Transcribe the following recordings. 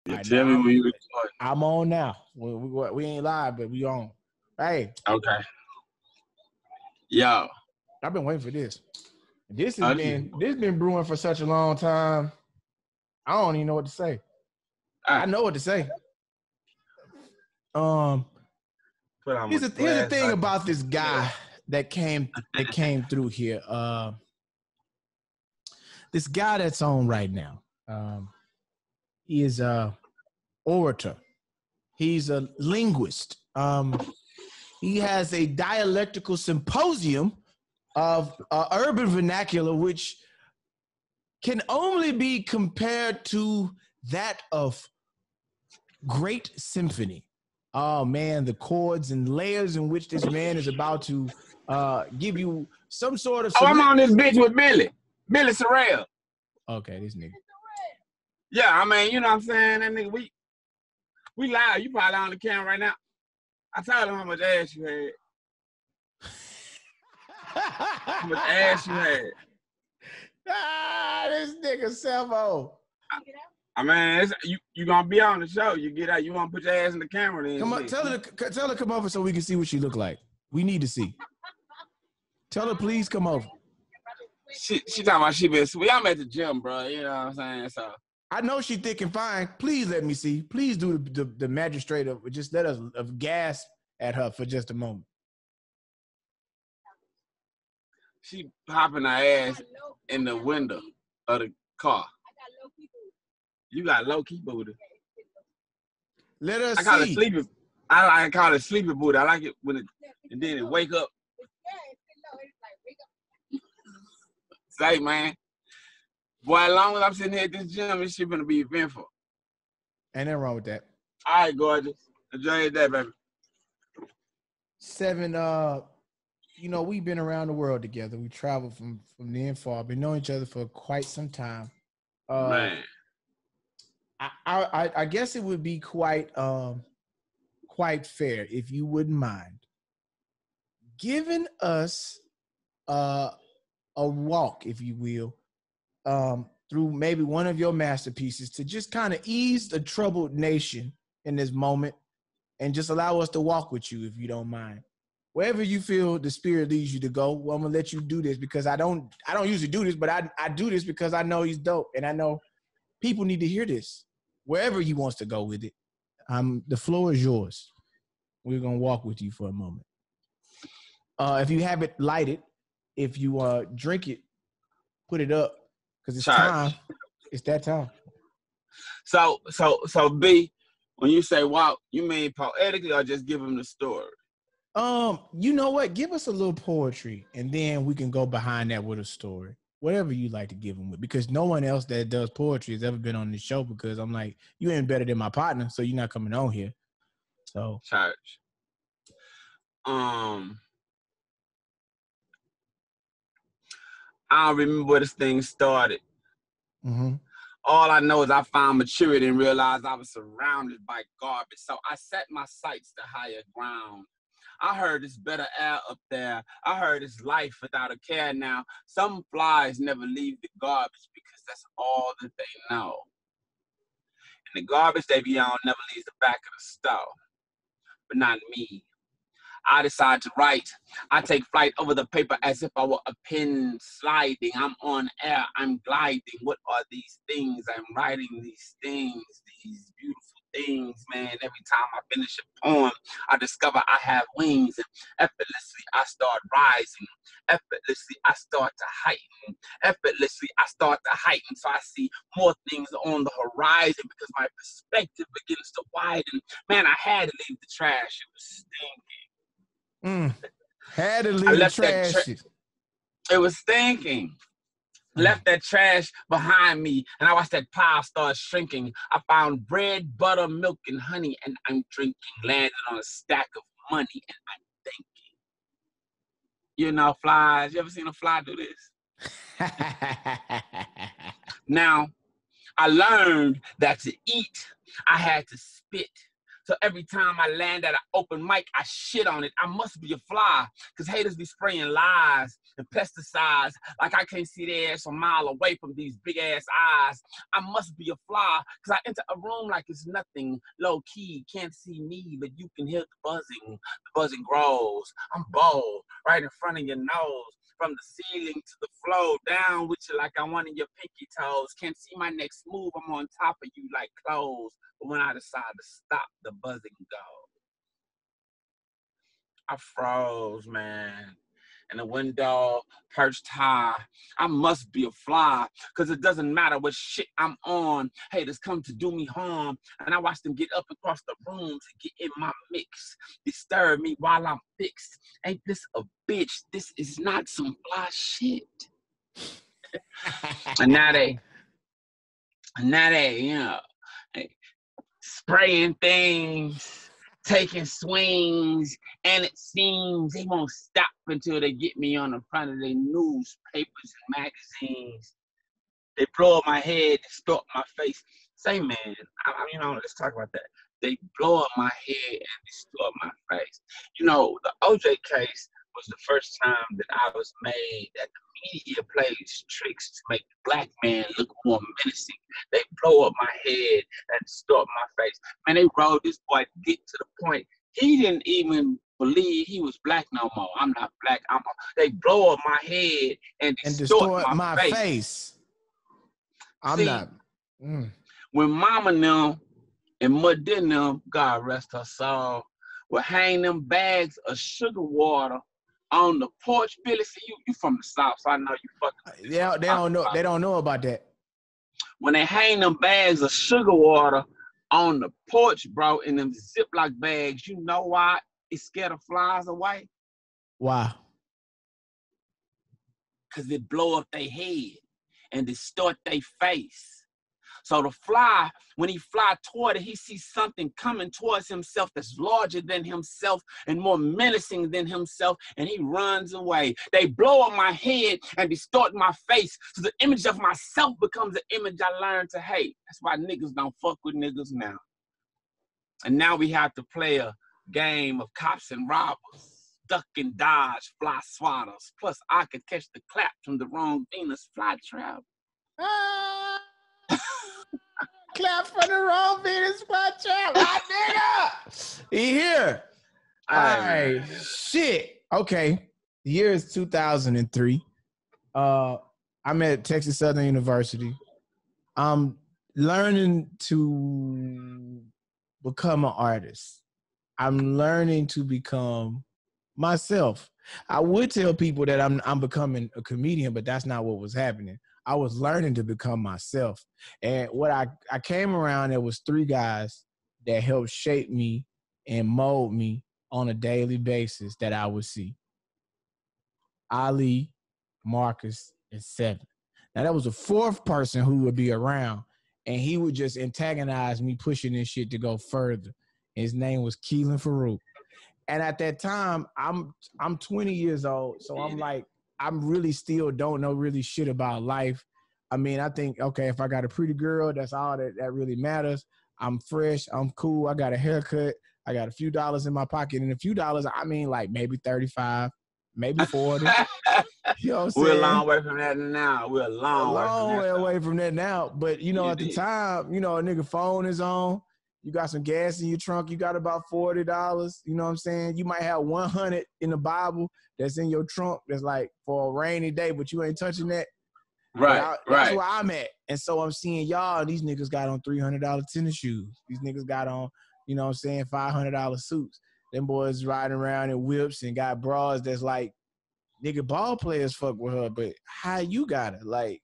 You Right, tell me when you record. I'm on now. We ain't live, but we on. Hey. Okay. Yo. I've been waiting for this. This been brewing for such a long time. I don't even know what to say. I know what to say. Here's the thing about this guy that came through here. This guy that's on right now. He is a orator. He's a linguist. He has a dialectical symposium of urban vernacular, which can only be compared to that of great symphony. Oh man, the chords and layers in which this man is about to give you some sort of. I'm on this bitch with Billy Sorrell. Okay, this nigga. Yeah, I mean, you know what I'm saying? That nigga, we live. You probably on the camera right now. I told him how much ass you had. How much ass you had. This nigga Selvo. I mean, you gonna be on the show. You get out. You want to put your ass in the camera then. Come on, tell her to come over so we can see what she look like. We need to see. Tell her please come over. She talking about she been sweet. I'm at the gym, bro. You know what I'm saying? So I know she thick and fine. Please let me see. Please do the magistrate of just let us gasp at her for just a moment. She popping her ass in the window of the car. You got low key booty. Let us I call see. it sleepy. I call it sleepy booty. I like it when it and then it wake up. Say, man. Boy, as long as I'm sitting here at this gym, this shit gonna be eventful. Ain't nothing wrong with that. All right, gorgeous. Enjoy your day, baby. Se7en, we've been around the world together. We traveled from near and far. Been knowing each other for quite some time. Man. I guess it would be quite fair if you wouldn't mind giving us a walk, if you will, through maybe one of your masterpieces to just kind of ease the troubled nation in this moment and just allow us to walk with you, if you don't mind. Wherever you feel the spirit leads you to go, well, I'm gonna let you do this because I don't usually do this, but I do this because I know he's dope and I know people need to hear this. Wherever he wants to go with it, the floor is yours. We're gonna walk with you for a moment. If you have it lighted, if you drink it, put it up because it's time. It's that time. So B, when you say walk, you mean poetically or just give him the story? You know what? Give us a little poetry, and then we can go behind that with a story. Whatever you like to give them with, because no one else that does poetry has ever been on this show. Because I'm like, you ain't better than my partner, so you're not coming on here. So, church. I don't remember where this thing started. Mm-hmm. All I know is I found maturity and realized I was surrounded by garbage. So I set my sights to higher ground. I heard it's better air up there. I heard it's life without a care now. Some flies never leave the garbage because that's all that they know. And the garbage they be on never leaves the back of the stove. But not me. I decide to write. I take flight over the paper as if I were a pen sliding. I'm on air. I'm gliding. What are these things? I'm writing these things, these beautiful things, man. Every time I finish a poem, I discover I have wings. And effortlessly, I start rising. Effortlessly, I start to heighten. Effortlessly, I start to heighten. So I see more things on the horizon because my perspective begins to widen. Man, I had to leave the trash. It was stinking. Had to leave the trash. It was stinking. Left that trash behind me, and I watched that pile start shrinking. I found bread, butter, milk, and honey, and I'm drinking. Landed on a stack of money, and I'm thinking. You know, flies. You ever seen a fly do this? Now, I learned that to eat, I had to spit. So every time I land at an open mic, I shit on it. I must be a fly, because haters be spraying lies and pesticides like I can't see their ass a mile away from these big-ass eyes. I must be a fly, because I enter a room like it's nothing. Low-key, can't see me, but you can hear the buzzing. The buzzing grows. I'm bold, right in front of your nose. From the ceiling to the floor, down with you like I'm one of your pinky toes. Can't see my next move, I'm on top of you like clothes. But when I decide to stop, the buzzing goes. I froze, man. In the window, perched high. I must be a fly, because it doesn't matter what shit I'm on. Haters come to do me harm, and I watch them get up across the room to get in my mix. Disturb me while I'm fixed. Ain't this a bitch? This is not some fly shit. and now they, you know, spraying things, taking swings, and it seems they won't stop until they get me on the front of their newspapers and magazines. They blow up my head, distort my face. Say, man, let's talk about that. They blow up my head and distort my face. You know, the OJ case was the first time that I was made that the media plays tricks to make the black man look more menacing. They blow up my head and distort my face. Man, they rolled this boy dick to the point he didn't even believe he was black no more. I'm not black. They blow up my head and distort my face. I'm not. When Mama them and Mud them, God rest her soul, would hang them bags of sugar water on the porch. Billy, see, you from the South, so I know you fucking. Yeah, they don't know. They don't know about that. When they hang them bags of sugar water on the porch, bro, in them Ziploc bags, you know why? It scared the flies away. Why? Because it blow up their head and distort their face. So the fly, when he fly toward it, he sees something coming towards himself that's larger than himself and more menacing than himself, and he runs away. They blow up my head and distort my face, so the image of myself becomes the image I learned to hate. That's why niggas don't fuck with niggas now. And now we have to play a game of cops and robbers, duck and dodge, fly swatters. Plus, I could catch the clap from the wrong Venus flytrap. Clap for the wrong Venus flytrap, my nigga. He here. All right, shit. Okay, the year is 2003. I'm at Texas Southern University. I'm learning to become an artist. I'm learning to become myself. I would tell people that I'm becoming a comedian, but that's not what was happening. I was learning to become myself. And what I came around, there was 3 guys that helped shape me and mold me on a daily basis that I would see. Ali, Marcus, and Se7en. Now, that was a 4th person who would be around, and he would just antagonize me pushing this shit to go further. His name was Keelan Farouk. And at that time, I'm 20 years old, so I'm like, I'm really still don't know really shit about life. I mean, I think, okay, if I got a pretty girl, that's all that really matters. I'm fresh, I'm cool, I got a haircut, I got a few dollars in my pocket, and a few dollars, I mean like maybe 35, maybe 40. You know what I'm saying? We're a long way from that now. We're a long way away from that now. But, you know, at the time, you know, a nigga phone is on. You got some gas in your trunk. You got about $40. You know what I'm saying? You might have 100 in the Bible that's in your trunk that's like for a rainy day, but you ain't touching that. Right, That's where I'm at. And so I'm seeing y'all, these niggas got on $300 tennis shoes. These niggas got on, you know what I'm saying, $500 suits. Them boys riding around in whips and got bras that's like, nigga, ball players fuck with her, but how you got it? Like,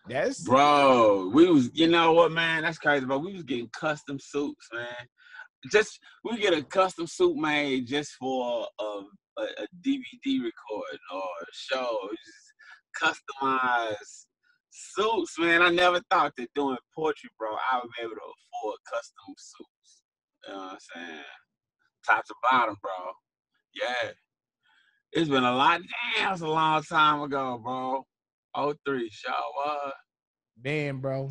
that's... Bro, we was, you know what, man? That's crazy, bro. We was getting custom suits, man. We get a custom suit made just for a DVD recording or a show. Just customized suits, man. I never thought that doing poetry, bro, I would be able to afford custom suits. You know what I'm saying? Top to bottom, bro. Yeah. It's been a lot. Damn, it's a long time ago, bro. 03, sure was. Man, bro.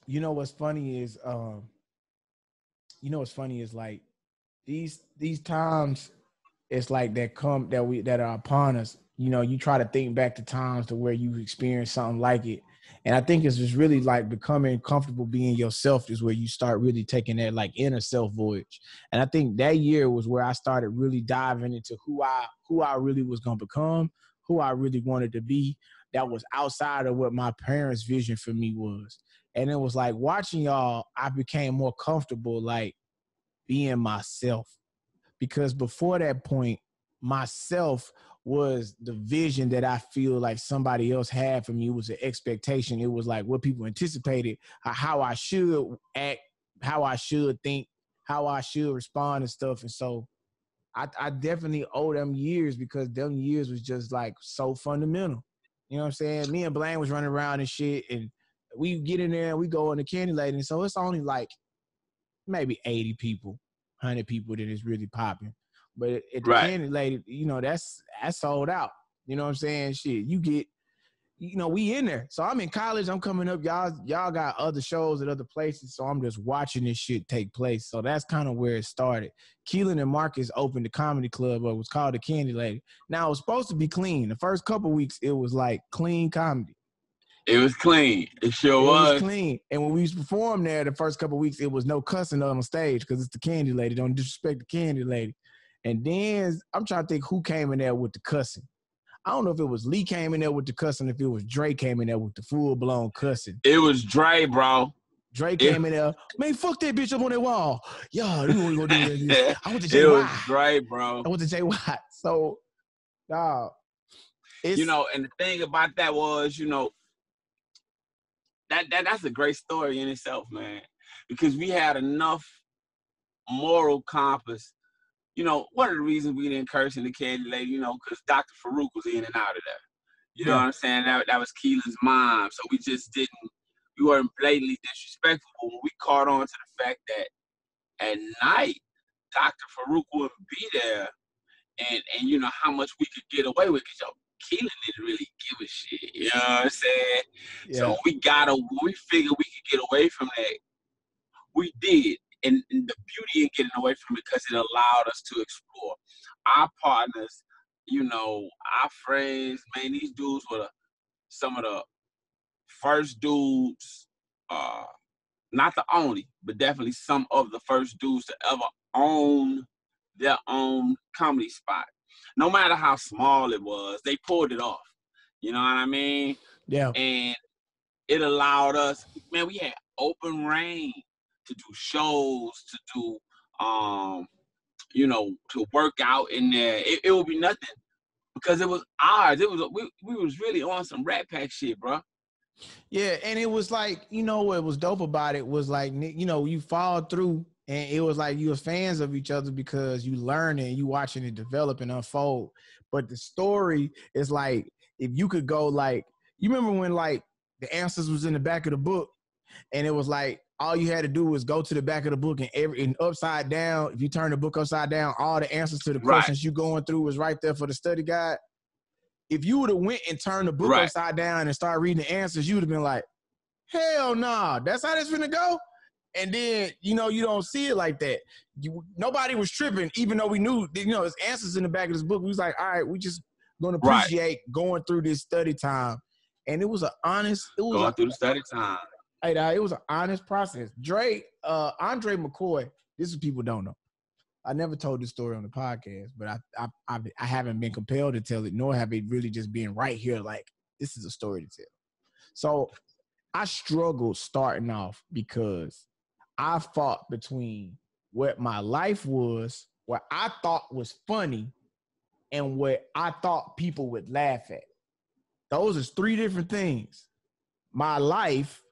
You know what's funny is you know what's funny is like these times, it's like that are upon us. You know, you try to think back to times to where you experienced something like it. And I think it's just really like becoming comfortable being yourself is where you start really taking that like inner self voyage. And I think that year was where I started really diving into who I really was gonna become, who I really wanted to be. That was outside of what my parents' vision for me was. And it was like watching y'all, I became more comfortable like being myself. Because before that point, myself was the vision that I feel like somebody else had for me. It was an expectation. It was like what people anticipated, how I should act, how I should think, how I should respond and stuff. And so I definitely owe them years because them years was just like so fundamental. You know what I'm saying? Me and Blaine was running around and shit, and we get in there and we go on the candy lady. And so it's only like maybe 80 people, 100 people that is really popping. But at the Right. candy lady, you know, that's sold out. You know what I'm saying? Shit, you get, you know, we in there. So I'm in college. I'm coming up. Y'all got other shows at other places. So I'm just watching this shit take place. So that's kind of where it started. Keelan and Marcus opened the comedy club, or it was called the Candy Lady. Now it was supposed to be clean. The first couple weeks, it was like clean comedy. It was clean. It sure It was was. clean. And when we used to perform there the first couple of weeks, it was no cussing on stage because it's the Candy Lady. Don't disrespect the Candy Lady. And then I'm trying to think who came in there with the cussing. I don't know if it was Lee came in there with the cussing, if it was Dre came in there with the full-blown cussing. It was Dre, bro. Dre came in there, man, fuck that bitch up on that wall. Yo, this is what we gonna do with this. I went to JY. It was Dre, bro. I went to JY. So, you know, and the thing about that was, you know, that's a great story in itself, man. Because we had enough moral compass. You know, one of the reasons we didn't curse in the Candy Lady, you know, because Dr. Farouk was in and out of there. You know what I'm saying? That was Keelan's mom. So we just we weren't blatantly disrespectful. But when we caught on to the fact that at night, Dr. Farouk wouldn't be there, and you know how much we could get away with, because Keelan didn't really give a shit. You know what I'm saying? Yeah. So we figured we could get away from that. We did. And the beauty in getting away from it, because it allowed us to explore. Our partners, you know, our friends, man, these dudes were some of the first dudes, not the only, but definitely some of the first dudes to ever own their own comedy spot. No matter how small it was, they pulled it off. You know what I mean? Yeah. And it allowed us, man, we had open reign to do shows, to do, you know, to work out in there. It would be nothing because it was ours. It was we was really on some Rat Pack shit, bro. Yeah, and it was like, you know, what was dope about it was like, you know, you fall through, and it was like you were fans of each other because you learn it, you watching it develop and unfold. But the story is like, if you could go like, you remember when like the answers was in the back of the book, and it was like, all you had to do was go to the back of the book, and upside down, if you turn the book upside down, all the answers to the questions you going through was right there for the study guide. If you would have went and turned the book upside down and started reading the answers, you would have been like, hell nah, that's how this finna go? And then, you know, you don't see it like that. Nobody was tripping, even though we knew, you know, there's answers in the back of this book. We was like, all right, we just gonna appreciate going through this study time. And it was an honest, going through the study time. It was an honest process. Andre McCoy, this is what people don't know. I never told this story on the podcast, but I haven't been compelled to tell it, nor have it really just been right here. Like, this is a story to tell. So I struggled starting off because I fought between what my life was, what I thought was funny, and what I thought people would laugh at. Those are three different things. My life,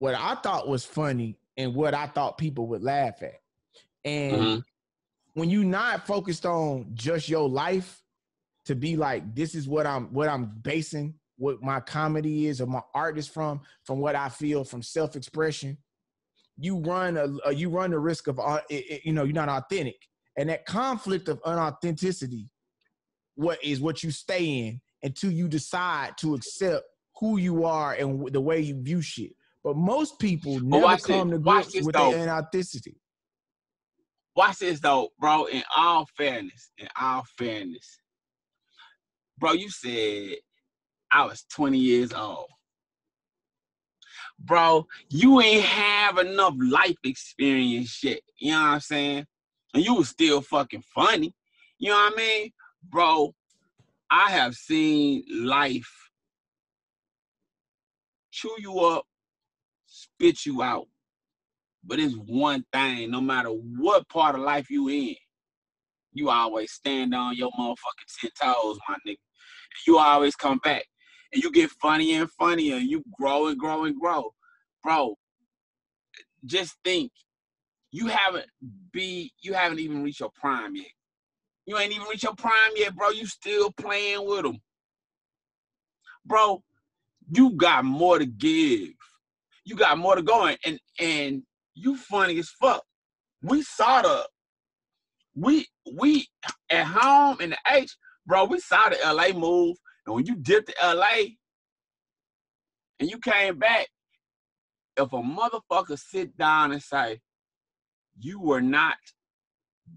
what I thought was funny, and what I thought people would laugh at. And when you're not focused on just your life to be like, this is what I'm basing what my comedy is or my art is from what I feel, from self-expression, you run the risk of, you know, you're not authentic. And that conflict of unauthenticity, what you stay in until you decide to accept who you are and the way you view shit. But most people never come to grips with their inauthenticity. Watch this though, bro. In all fairness, bro, you said I was 20 years old. Bro, you ain't have enough life experience yet. You know what I'm saying? And you was still fucking funny. You know what I mean? Bro, I have seen life chew you up, spit you out. But it's one thing, no matter what part of life you in, you always stand on your motherfucking 10 toes, my nigga. You always come back. And you get funnier and funnier. And you grow and grow and grow. Bro, just think, you haven't even reached your prime yet. You ain't even reached your prime yet, bro. You still playing with them. Bro, you got more to give. You got more to go in. And you funny as fuck. We at home in the H, bro, we saw the LA move. And when you dipped to LA and you came back, if a motherfucker sit down and say, you were not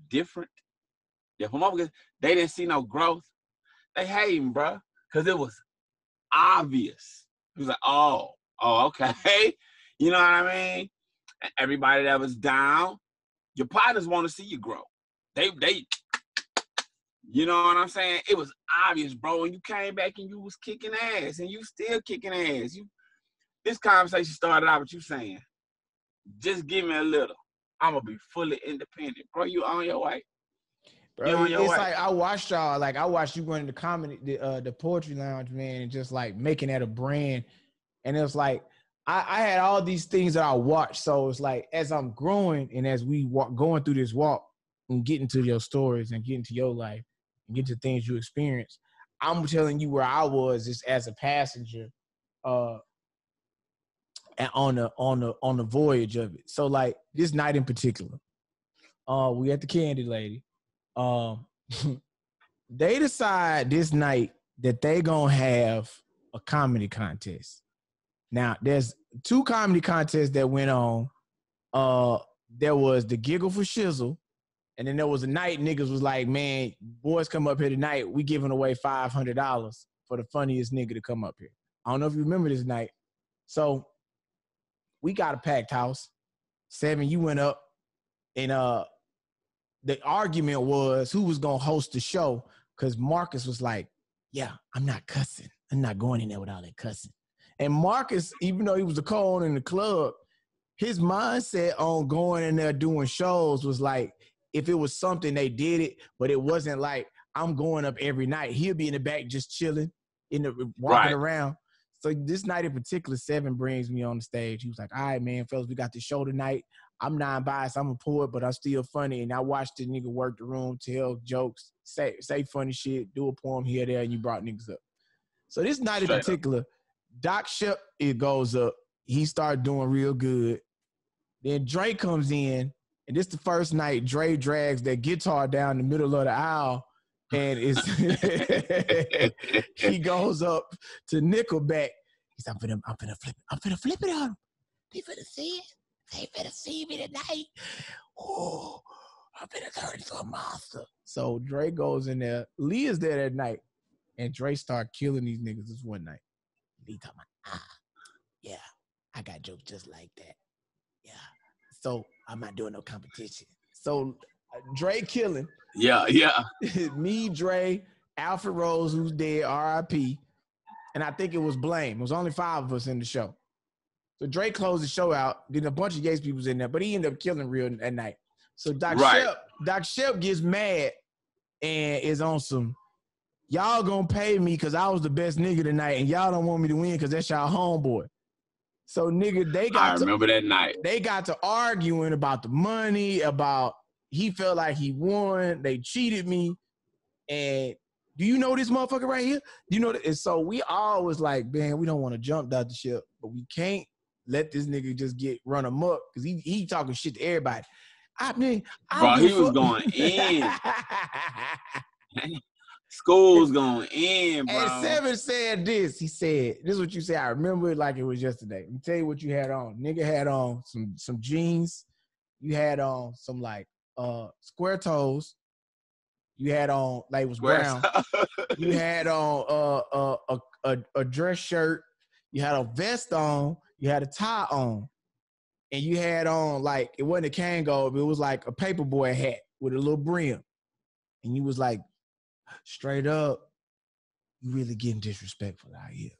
different, if a motherfucker, they didn't see no growth, they hating, bro. Because it was obvious. It was like, oh, okay. You know what I mean? And everybody that was down, your partners want to see you grow. They, you know what I'm saying? It was obvious, bro. And you came back and you was kicking ass, and you still kicking ass. This conversation started out with you saying, just give me a little. I'm going to be fully independent. Bro, you on your way. Bro, it's like I watched y'all, like I watched you going to the comedy, the poetry lounge, man, and just like making that a brand. And it was like, I had all these things that I watched. So it's like, as I'm growing and as we going through this walk and getting to your stories and getting to your life and getting to things you experience, I'm telling you where I was just as a passenger and on the voyage of it. So like this night in particular, we at the Candy Lady. They decide this night that they gonna have a comedy contest. Now, there's 2 comedy contests that went on. There was the Giggle for Shizzle, and then there was a night niggas was like, man, boys come up here tonight, we giving away $500 for the funniest nigga to come up here. I don't know if you remember this night. So we got a packed house. Se7en, you went up, and the argument was who was gonna host the show, because Marcus was like, yeah, I'm not cussing. I'm not going in there with all that cussing. And Marcus, even though he was the co-owner in the club, his mindset on going in there doing shows was like, if it was something, they did it, but it wasn't like, I'm going up every night. He'll be in the back just chilling, walking around. So this night in particular, Se7en brings me on the stage. He was like, all right, man, fellas, we got this show tonight. I'm non-biased. I'm a poet, but I'm still funny. And I watched the nigga work the room, tell jokes, say funny shit, do a poem here, there, and you brought niggas up. So this night in particular, Doc Shep, it goes up. He started doing real good. Then Dre comes in, and this the first night Dre drags that guitar down the middle of the aisle, and it's he goes up to Nickelback. He's I'm finna flip it on him. They finna see it. They finna see me tonight. Oh, I'm finna turn into a monster. So Dre goes in there. Lee is there that night, and Dre start killing these niggas this one night. Lee talking about, yeah, I got jokes just like that. Yeah. So I'm not doing no competition. So Dre killing. Yeah. Me, Dre, Alfred Rose, who's dead, R.I.P. And I think it was Blame. It was only 5 of us in the show. So Dre closed the show out. Then a bunch of Yates people was in there, but he ended up killing real that night. So Doc Shep gets mad and is on some, y'all gonna pay me because I was the best nigga tonight, and y'all don't want me to win because that's y'all homeboy. So nigga, I remember that night. They got to arguing about the money, about he felt like he won, they cheated me, and do you know this motherfucker right here? You know, and so we all was like, man, we don't want to jump Dr. Shep, but we can't let this nigga just get run amok because he talking shit to everybody. I mean, bro, he was going in. School was going in, bro. And Se7en said this. He said, this is what you say. I remember it like it was yesterday. Let me tell you what you had on. Nigga had on some jeans. You had on some like square toes. You had on like it was Square. brown. You had on a dress shirt. You had a vest on. You had a tie on, and you had on like it wasn't a Kango, but it was like a paperboy hat with a little brim. And you was like, straight up, you really getting disrespectful out here.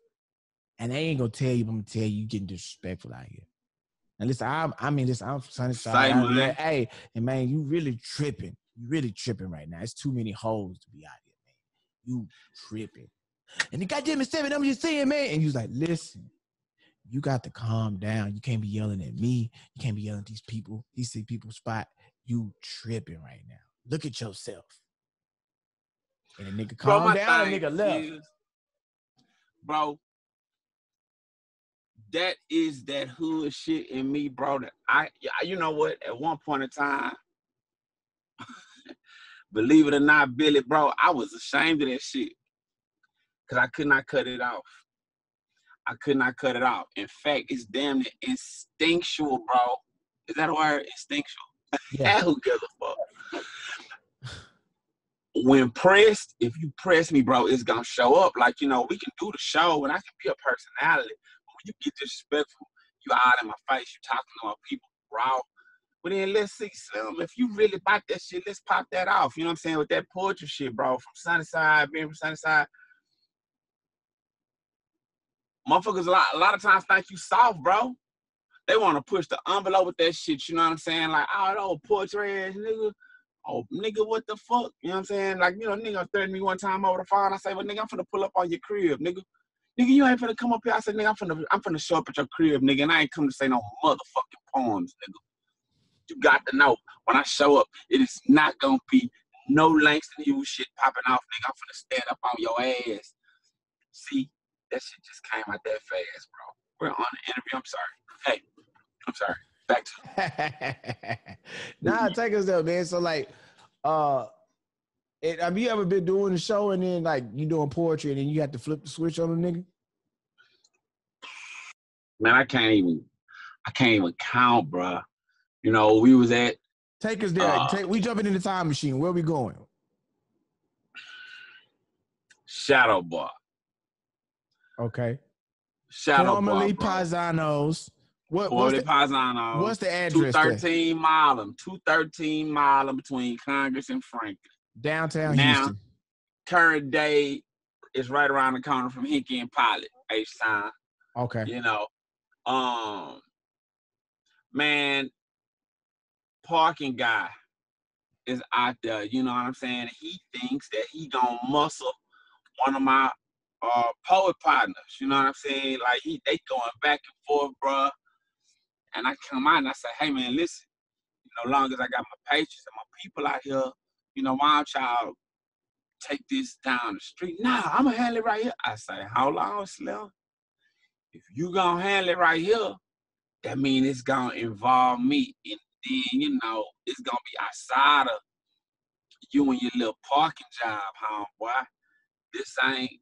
And I ain't gonna tell you, but I'm gonna tell you getting disrespectful out here. And listen, I'm from Sunnyside. Man. Hey, and man, you really tripping. You really tripping right now. It's too many hoes to be out here, man. You tripping. And the goddamn Se7en, I'm just saying, man. And you was like, listen, you got to calm down. You can't be yelling at me. You can't be yelling at these people. These sick people spot. You tripping right now. Look at yourself. And the nigga calmed down, and nigga left. Bro, that is that hood shit in me, bro. That you know what? At one point in time, believe it or not, Billy, bro, I was ashamed of that shit. Because I could not cut it off. I could not cut it off. In fact, it's damn instinctual, bro. Is that a word? Instinctual. Yeah. Who gives a fuck? When pressed, if you press me, bro, it's gonna show up. Like, you know, we can do the show and I can be a personality. But when you get disrespectful, you out in my face, you talking about people raw. But then let's see, Slim, if you really bite that shit, let's pop that off. You know what I'm saying? With that poetry shit, bro, from Sunnyside, being from Sunnyside. Motherfuckers a lot of times think you soft, bro. They want to push the envelope with that shit, you know what I'm saying? Like, oh, that old poetry ass nigga. Oh, nigga, what the fuck? You know what I'm saying? Like, you know, nigga threatened me one time over the phone. I say, well, nigga, I'm finna pull up on your crib, nigga. Nigga, you ain't finna come up here. I said, nigga, I'm finna show up at your crib, nigga, and I ain't come to say no motherfucking poems, nigga. You got to know, when I show up, it is not gonna be no Langston Hughes shit popping off, nigga. I'm finna stand up on your ass. See, that shit just came out that fast, bro. We're on the interview. I'm sorry. Hey, I'm sorry. Back to Nah, take us there, man. So like, have you ever been doing the show and then like you doing poetry and then you have to flip the switch on a nigga? Man, I can't even count, bro. You know, we was at. Take us there. We jumping in the time machine. Where we going? Shadow Bar. Okay. Shadow Formerly Bar, Paisanos. What's the address? 213 Milam. 213 Milam between Congress and Franklin. Downtown now, Houston. Current day is right around the corner from Hickey and Pilot, H-Town. Okay. You know, man, parking guy is out there. You know what I'm saying? He thinks that he gonna muscle one of my poet partners. You know what I'm saying? Like they going back and forth, bro. And I come out and I say, hey man, listen. You know, long as I got my patients and my people out here, you know, why don't y'all take this down the street? Nah, I'm gonna handle it right here. I say, hold on, Slim. If you gonna handle it right here, that means it's gonna involve me. And then, you know, it's gonna be outside of you and your little parking job, homeboy. This ain't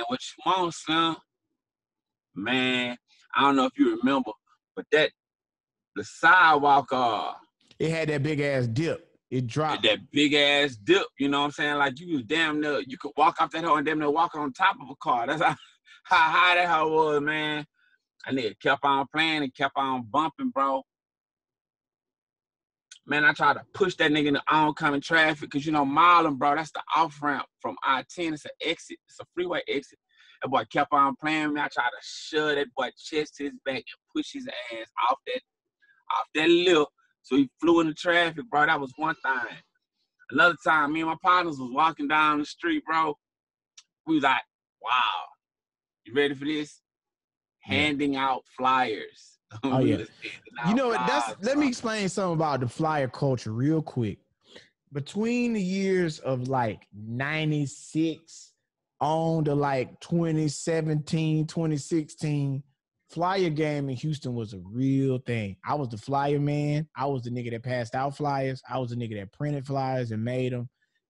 what you want, Slim. Man, I don't know if you remember, but the sidewalk, it had that big ass dip. It dropped. That big ass dip, you know what I'm saying? Like you was damn near, you could walk off that hoe and damn near walk on top of a car. That's how high that hoe was, man. And it kept on playing and kept on bumping, bro. Man, I tried to push that nigga in the oncoming traffic because, you know, Marlin, bro, that's the off-ramp from I-10. It's an exit. It's a freeway exit. That boy kept on playing with me. I tried to shove that boy chest to his back and push his ass off that lip. So he flew in the traffic, bro. That was one thing. Another time, me and my partners was walking down the street, bro. We was like, wow, you ready for this? Yeah. Handing out flyers. Oh, yeah. You know what? Let me explain something about the flyer culture real quick. Between the years of like 96 on to like 2017, 2016, flyer game in Houston was a real thing. I was the flyer man. I was the nigga that passed out flyers. I was the nigga that printed flyers and made them.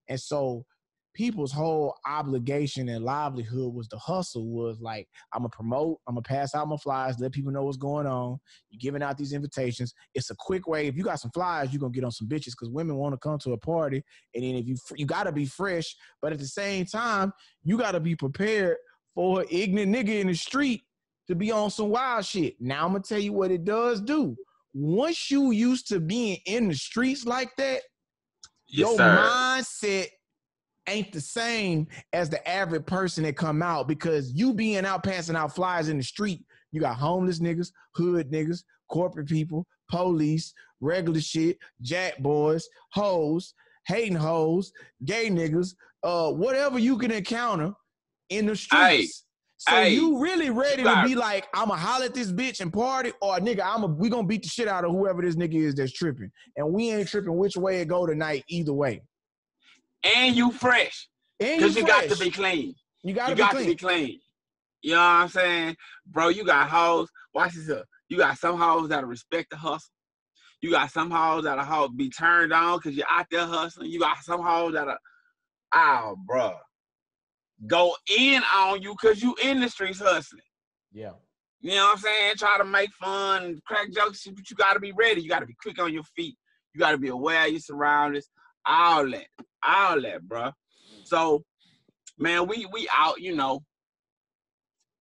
And so people's whole obligation and livelihood was the hustle. Was like, I'm gonna promote, I'm gonna pass out my flyers, let people know what's going on. You're giving out these invitations. It's a quick way. If you got some flyers, you're gonna get on some bitches because women want to come to a party. And then if you gotta be fresh, but at the same time, you gotta be prepared for an ignorant nigga in the street to be on some wild shit. Now I'm gonna tell you what it does do. Once you used to being in the streets like that, Yes, your sir. mindset ain't the same as the average person that come out, because you being out passing out flyers in the street, you got homeless niggas, hood niggas, corporate people, police, regular shit, jack boys, hoes, hating hoes, gay niggas, whatever you can encounter in the streets. So you really ready to be like, I'ma holler at this bitch and party, or nigga, we gonna beat the shit out of whoever this nigga is that's tripping. And we ain't tripping which way it go tonight either way. And you fresh. Because you got to be clean. You got to be clean. You know what I'm saying? Bro, you got hoes. Watch this up. You got some hoes that'll respect the hustle. You got some hoes that'll be turned on because you're out there hustling. You got some hoes that'll, bro, go in on you because you in the streets hustling. Yeah. You know what I'm saying? Try to make fun, crack jokes, but you got to be ready. You got to be quick on your feet. You got to be aware of your surroundings. All that, bro. So, man, we out,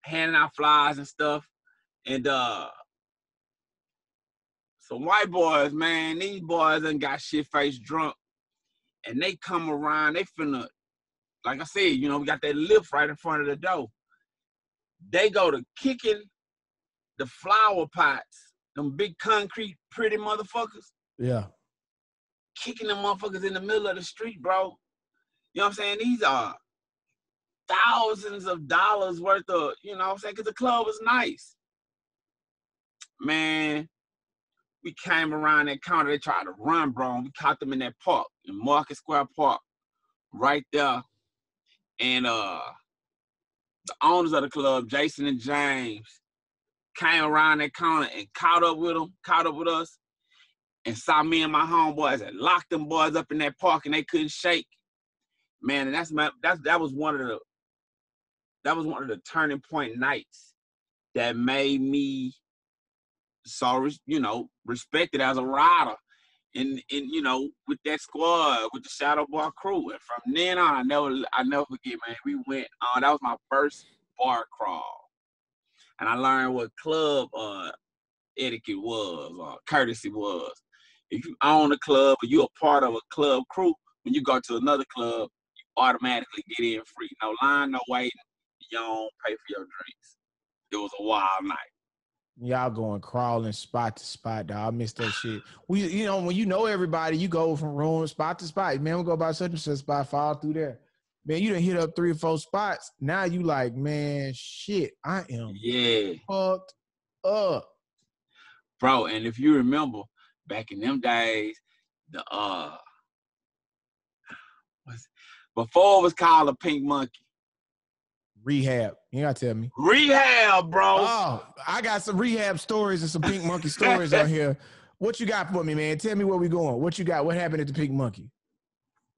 handing out flyers and stuff. And some white boys, man, these boys done got shit-faced drunk. And they come around, they finna, like I said, we got that lift right in front of the door. They go to kicking the flower pots, them big concrete pretty motherfuckers. Yeah. Kicking them motherfuckers in the middle of the street, bro. You know what I'm saying? These are thousands of dollars worth of, you know what I'm saying? Because the club was nice. Man, we came around that counter. They tried to run, bro. And we caught them in that park, in Market Square Park, right there. And the owners of the club, Jason and James, came around that corner and caught up with us, and saw me and my homeboys and locked them boys up in that park, and they couldn't shake. Man, and that was one of the turning point nights that made me so respected as a rider in with that squad, with the Shadow Bar crew. And from then on, I never forget, man. We went on. That was my first bar crawl, and I learned what club etiquette was, or courtesy was. If you own a club or you're a part of a club crew, when you go to another club, you automatically get in free. No line, no waiting. You don't pay for your drinks. It was a wild night. Y'all going crawling spot to spot, dog. I miss that shit. When you know everybody, you go from room spot to spot. Man, we go by such and such spot, fall through there. Man, you done hit up 3 or 4 spots. Now you like, man, shit, I am fucked up. Bro, and if you remember, back in them days, before it was called a Pink Monkey. Rehab. You gotta tell me. Rehab, bro. Oh, I got some rehab stories and some Pink Monkey stories on here. What you got for me, man? Tell me where we going. What you got? What happened at the Pink Monkey?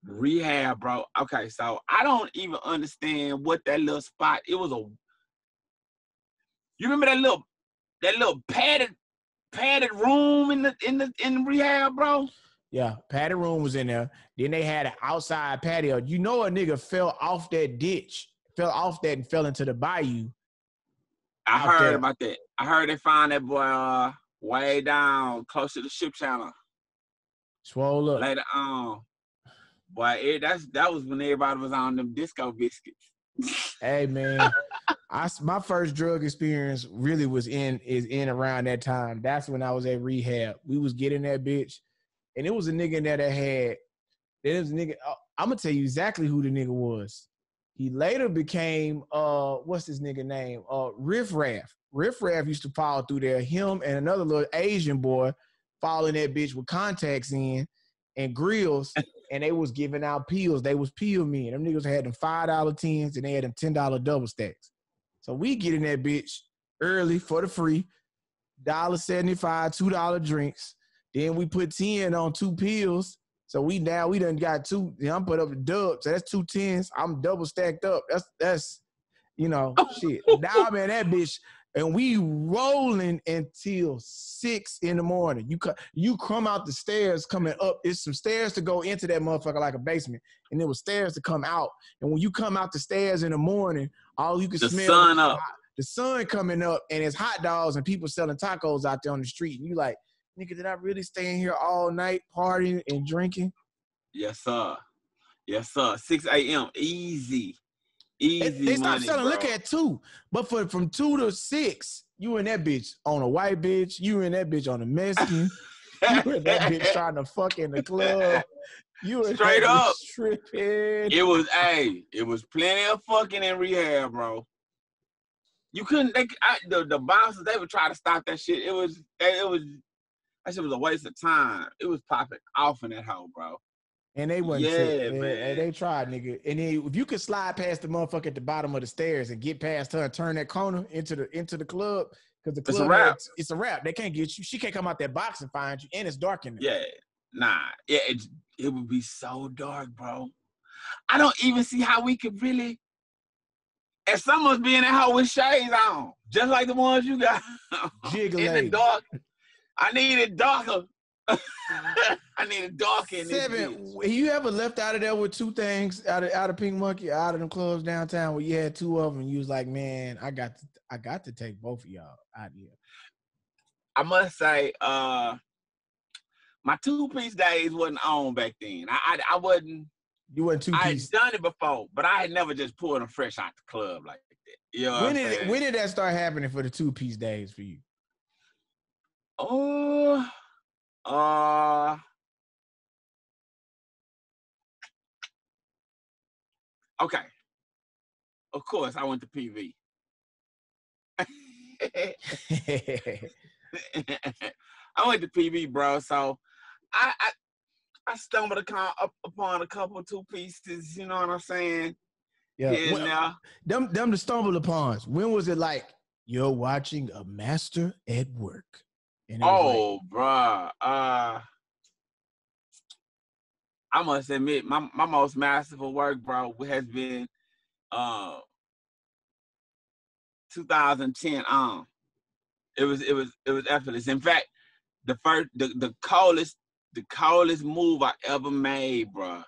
Rehab, bro. Okay, so I don't even understand what that little spot. It was you remember that little padded room in the rehab, bro? Yeah, padded room was in there. Then they had an outside patio. You know a nigga fell off that ditch. Fell off that and fell into the bayou. I heard about that. I heard they found that boy way down close to the ship channel. Swole up. Later on. Boy, that was when everybody was on them disco biscuits. Hey man, my first drug experience really was in around that time. That's when I was at rehab. We was getting that bitch, and it was a nigga in there that had. There was a nigga. I'm gonna tell you exactly who the nigga was. He later became what's his nigga name? Riff Raff. Riff Raff used to fall through there. Him and another little Asian boy following that bitch with contacts in and grills, and they was giving out pills. They was pill men. Them niggas had them $5 10s and they had them $10 double stacks. So we get in that bitch early for the free, $1.75, $2 drinks. Then we put 10 on 2 pills. So we done got two. You know, I'm put up a dub. So that's 2 10s. I'm double stacked up. That's shit. Now I'm in that bitch, and we rolling until 6 in the morning. You come out the stairs coming up. It's some stairs to go into that motherfucker like a basement, and there was stairs to come out. And when you come out the stairs in the morning, all you can smell the sun coming up, and it's hot dogs and people selling tacos out there on the street. And you like, nigga, did I really stay in here all night partying and drinking? Yes, sir. Yes, sir. 6 a.m. Easy. They stopped money, selling bro. liquor at 2, but from 2 to 6, you and that bitch on a white bitch, you and that bitch on a Mexican, you and that bitch trying to fuck in the club, you and straight that up bitch tripping. It was plenty of fucking in rehab, bro. You couldn't. The bouncers, they would try to stop that shit. That shit was a waste of time. It was popping off in that hole, bro. And they wasn't sick. Man. They tried, nigga. And then if you could slide past the motherfucker at the bottom of the stairs and get past her and turn that corner into the club, because the club it's a wrap. They can't get you. She can't come out that box and find you, and it's dark in there. Yeah, nah. Yeah, it would be so dark, bro. I don't even see how we could really. And someone's being in that house with shades on, just like the ones you got. In the dark. I need it darker. I need it darker in this bitch. You ever left out of there with 2 things out of Pink Monkey, out of them clubs downtown where you had 2 of them and you was like, man, I got to take both of y'all out here. I must say, my 2-piece days wasn't on back then. I wasn't. You wasn't 2-piece. I had done it before, but I had never just pulled them fresh out the club like that. You know when did that start happening for the 2-piece days for you? Oh, okay. Of course, I went to PV. I went to PV, bro. So I stumbled upon a couple of 2-pieces. You know what I'm saying? Yeah. Them the stumble upons. When was it like you're watching a master at work? Oh, bruh. I must admit, my most masterful work, bro, has been 2010 on. It was effortless. In fact, the coldest move I ever made, bro,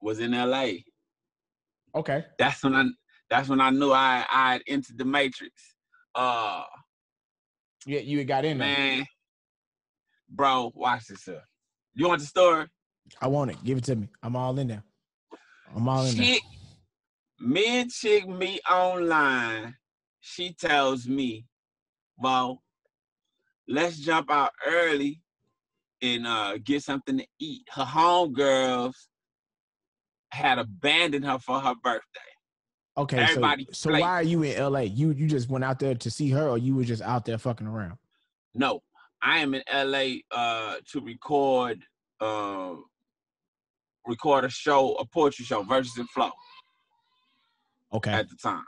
was in LA. Okay. That's when I knew I had entered the matrix. Yeah, you had got in there. Man, bro, watch this up. You want the story? I want it. Give it to me. I'm all in there. Me and chick meet online. She tells me, well, let's jump out early and get something to eat. Her homegirls had abandoned her for her birthday. Okay, so why are you in LA? You just went out there to see her, or you were just out there fucking around? No, I am in LA to record a poetry show, Verses and Flow. Okay. At the time.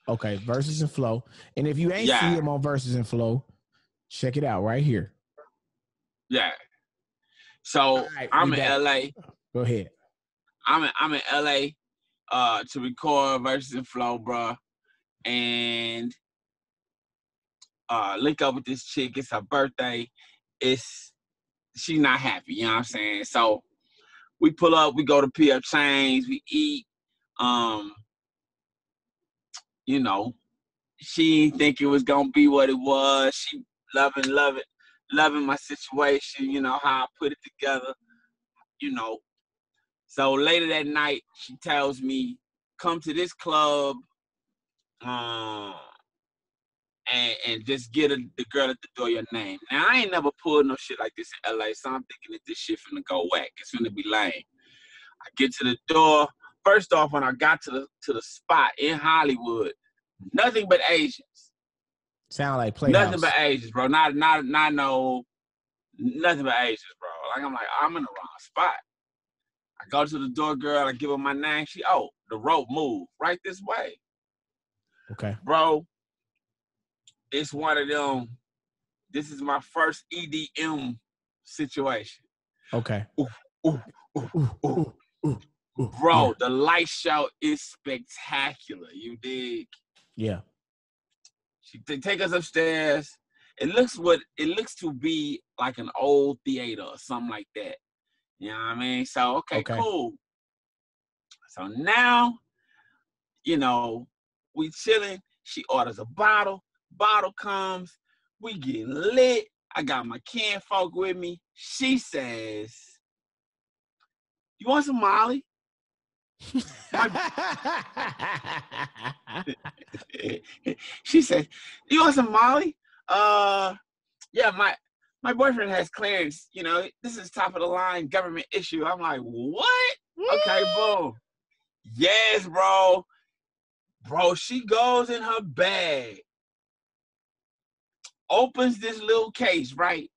Okay, Verses and Flow. And if you ain't see him on Verses and Flow, check it out right here. Yeah. So I'm in LA. Go ahead. I'm in LA to record Verses and Flow, bro. And link up with this chick. It's her birthday. She's not happy, you know what I'm saying? So we pull up, we go to PF Chang's, we eat. You know, she didn't think it was gonna be what it was. She loving my situation, you know, how I put it together, you know. So later that night, she tells me, come to this club and just get the girl at the door your name. Now, I ain't never pulled no shit like this in LA, so I'm thinking that this shit finna go whack. It's finna be lame. I get to the door. First off, when I got to the spot in Hollywood, nothing but Asians. Sound like Playhouse. Nothing but Asians, bro. Not no, nothing but Asians, bro. Like, I'm like, I'm in the wrong spot. I go to the door, girl. I give her my name. The rope moved right this way. Okay. Bro, it's one of them. This is my first EDM situation. Okay. Ooh, ooh, ooh, Ooh, ooh. ooh, ooh, ooh. Bro, Yeah. the light show is spectacular. You dig? Yeah. She take us upstairs. It looks to be like an old theater or something like that. You know what I mean? So okay, Okay. cool. So now, you know, we chilling. She orders a bottle. Bottle comes. We get lit. I got my kinfolk with me. She says, "You want some Molly?" My she said, "You want some Molly?" Yeah, my boyfriend has clearance. You know, this is top of the line government issue. I'm like, what? Okay, boom. Yes, bro. Bro, she goes in her bag, opens this little case, right?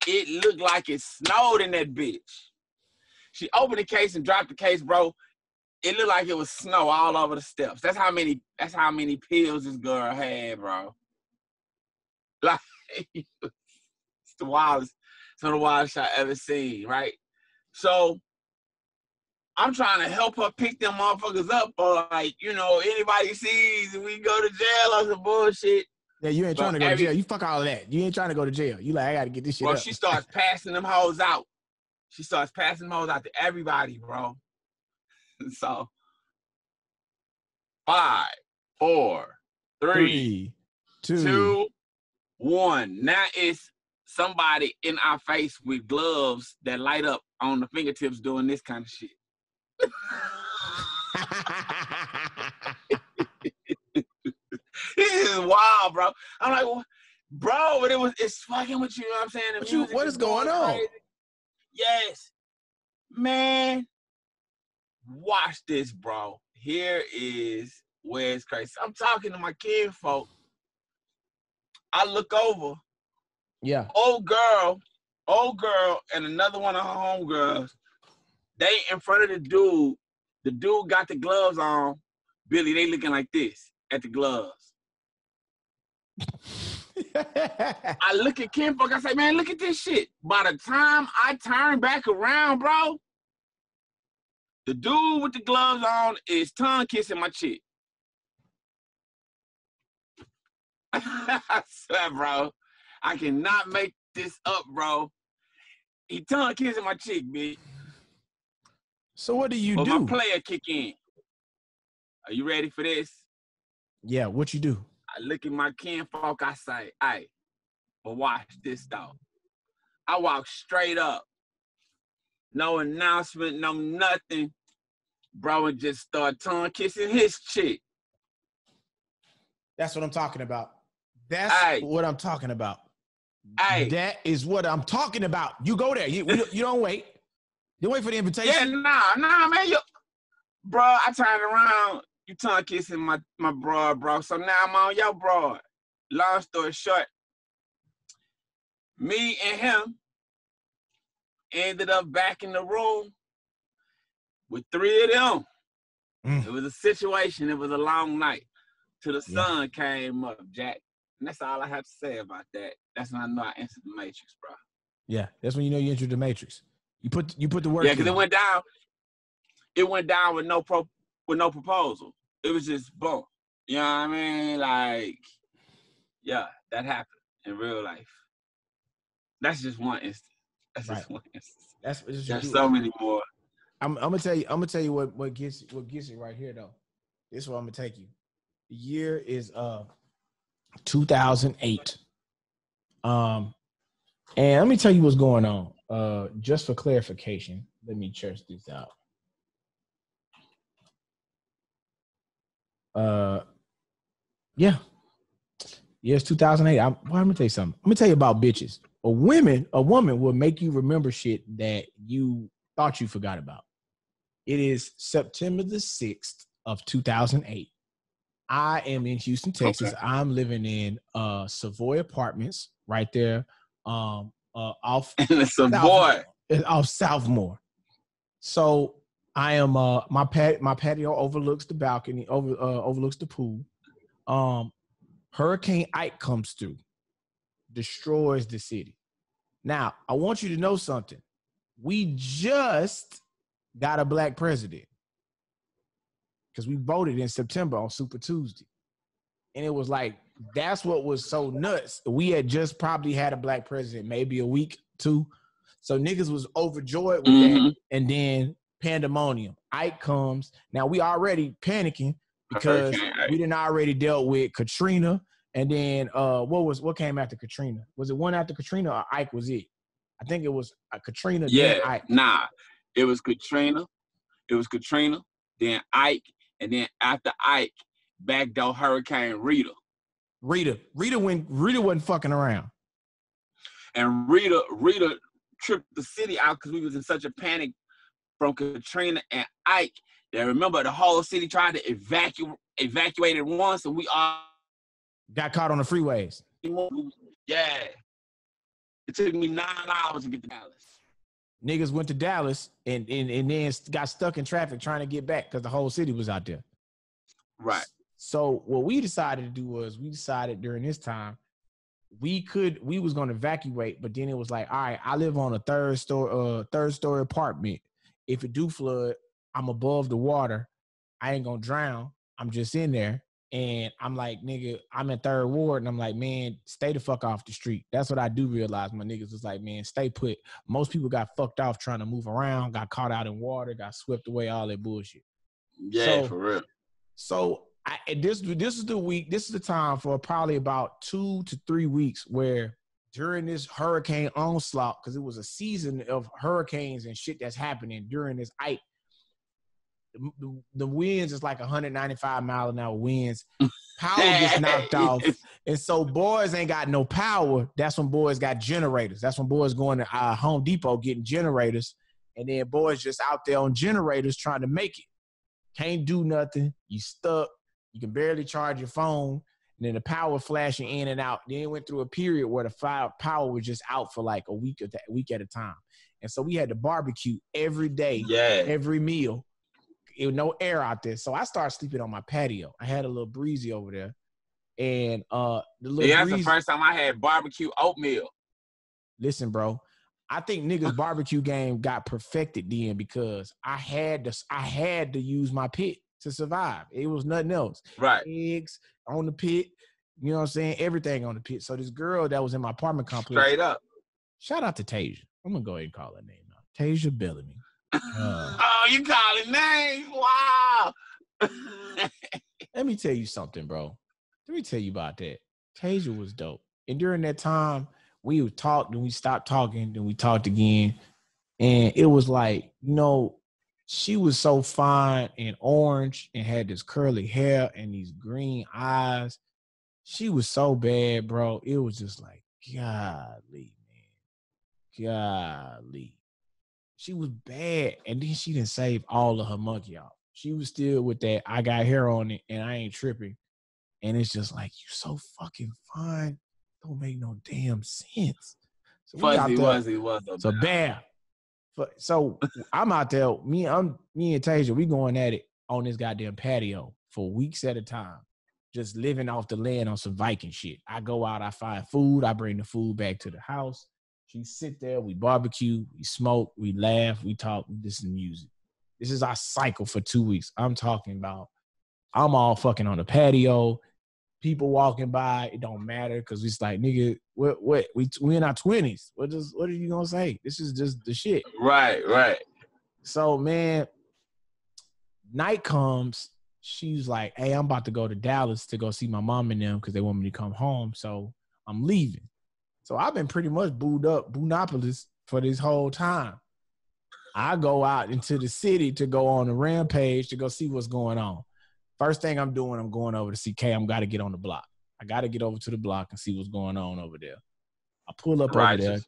It looked like it snowed in that bitch. She opened the case and dropped the case, bro. It looked like it was snow all over the steps. That's how many pills this girl had, bro. Like it's the wildest, some of the wildest I ever seen, right? So I'm trying to help her pick them motherfuckers up, or like, you know, anybody sees and we go to jail or some bullshit. Yeah, you ain't Bro, trying to go to jail. You fuck all of that. You ain't trying to go to jail. You like, I gotta get this shit bro, up. she starts passing them hoes out. She starts passing them hoes out to everybody, bro. So 5, 4, 3, 3, 2. 2, 1. Now it's somebody in our face with gloves that light up on the fingertips doing this kind of shit. This is wild, bro. I'm like, well, bro, but it's fucking with you. You know what I'm saying? The music What is going on? crazy. Yes, man. Watch this, bro. Here is where it's crazy. I'm talking to my kinfolk. I look over. Yeah. Old girl, and another one of her homegirls. They in front of the dude. The dude got the gloves on. Billy, they looking like this at the gloves. I look at kinfolk. I say, man, look at this shit. By the time I turn back around, bro, the dude with the gloves on is tongue kissing my chick. I swear, bro. I cannot make this up, bro. He tongue kissing my chick, bitch. So what do you But do? my player kick in. Are you ready for this? Yeah, what you do? I look at my kinfolk. I say, hey, but watch this, though. I walk straight up. No announcement, no nothing. Bro, and just start tongue kissing his chick. That's what I'm talking about. That's what I'm talking about. Hey. That is what I'm talking about. You go there. You don't wait. You wait for the invitation. Yeah, nah, man. Bro, I turned around. You tongue kissing my broad, bro. So now I'm on your broad. Long story short, me and him ended up back in the room with 3 of them. It was a situation. It was a long night till the sun came up, Jack. And that's all I have to say about that. That's when I know I entered the Matrix, bro. Yeah, that's when you know you entered the Matrix. You put the work. Yeah, because it went down. It went down with no proposal. It was just boom. You know what I mean? Like, yeah, that happened in real life. That's just one instance. That's just one instance. There's so many more. I'm gonna tell you what gets it right here though. This is where I'm gonna take you. The year is 2008. And let me tell you what's going on. Just for clarification, let me check this out. Yeah, it's 2008. I'm gonna tell you something. I'm gonna tell you about bitches. A woman will make you remember shit that you thought you forgot about. It is September the 6th of 2008. I am in Houston, Texas. Okay. I'm living in Savoy Apartments right there off Savoy. Off Southmore. So I am my patio overlooks the balcony, overlooks the pool. Hurricane Ike comes through, destroys the city. Now, I want you to know something. We just got a black president because we voted in September on Super Tuesday. And it was like, that's what was so nuts. We had just probably had a black president, maybe a week, 2. So niggas was overjoyed with that. And then pandemonium. Ike comes. Now we already panicking because we didn't already dealt with Katrina. And then what came after Katrina? Was it one after Katrina or Ike was it? I think it was Katrina, then Ike. Nah. It was Katrina. Then Ike, and then after Ike, backdoor Hurricane Rita. Rita wasn't fucking around. And Rita tripped the city out because we was in such a panic from Katrina and Ike. That remember the whole city tried to evacuate at once, and we all got caught on the freeways. Yeah. It took me 9 hours to get to Dallas. Niggas went to Dallas and then got stuck in traffic trying to get back because the whole city was out there. Right. So what we decided to do was during this time, we was going to evacuate, but then it was like, all right, I live on a third story apartment. If it do flood, I'm above the water. I ain't going to drown. I'm just in there. And I'm like, nigga, I'm in 3rd Ward. And I'm like, man, stay the fuck off the street. That's what I do realize. My niggas was like, man, stay put. Most people got fucked off trying to move around, got caught out in water, got swept away, all that bullshit. Yeah, for real. So this is the week. This is the time for probably about 2 to 3 weeks where during this hurricane onslaught, because it was a season of hurricanes and shit that's happening during this Ike. The winds is like 195 mile an hour winds. Power gets knocked off. And so boys ain't got no power. That's when boys got generators. That's when boys going to Home Depot getting generators. And then boys just out there on generators trying to make it. Can't do nothing. You stuck. You can barely charge your phone. And then the power flashing in and out. Then it went through a period where the power was just out for like a week at a time. And so we had to barbecue every day, every meal. It was no air out there. So I started sleeping on my patio. I had a little breezy over there. And that's the first time I had barbecue oatmeal. Listen, bro. I think niggas barbecue game got perfected then because I had to use my pit to survive. It was nothing else. Right. Eggs on the pit. You know what I'm saying? Everything on the pit. So this girl that was in my apartment complex. Straight up. Shout out to Tasia. I'm going to go ahead and call her name now. Tasia Bellamy. Oh, you calling names? Wow. Let me tell you something, bro. Let me tell you about that. Tasia was dope. And during that time, we would talk, then we stopped talking, then we talked again. And it was like, she was so fine and orange and had this curly hair and these green eyes. She was so bad, bro. It was just like, golly, man. Golly. She was bad, and then she didn't save all of her monkey off. She was still with that, I got hair on it, and I ain't tripping. And it's just like, you so fucking fine. Don't make no damn sense. So Fuzzy was so bad. So I'm out there, me and Tasia, we going at it on this goddamn patio for weeks at a time, just living off the land on some Viking shit. I go out, I find food, I bring the food back to the house. She sit there, we barbecue, we smoke, we laugh, we talk, we listen to music. This is our cycle for 2 weeks. I'm talking about, I'm all fucking on the patio, people walking by, it don't matter, because it's like, nigga, we in our 20s. What are you gonna say? This is just the shit. Right. So, man, night comes, she's like, hey, I'm about to go to Dallas to go see my mom and them because they want me to come home, so I'm leaving. So I've been pretty much booed up, Boonopolis for this whole time. I go out into the city to go on a rampage to go see what's going on. First thing I'm doing, I'm going over to see K. I'm got to get on the block. I got to get over to the block and see what's going on over there. I pull up over there.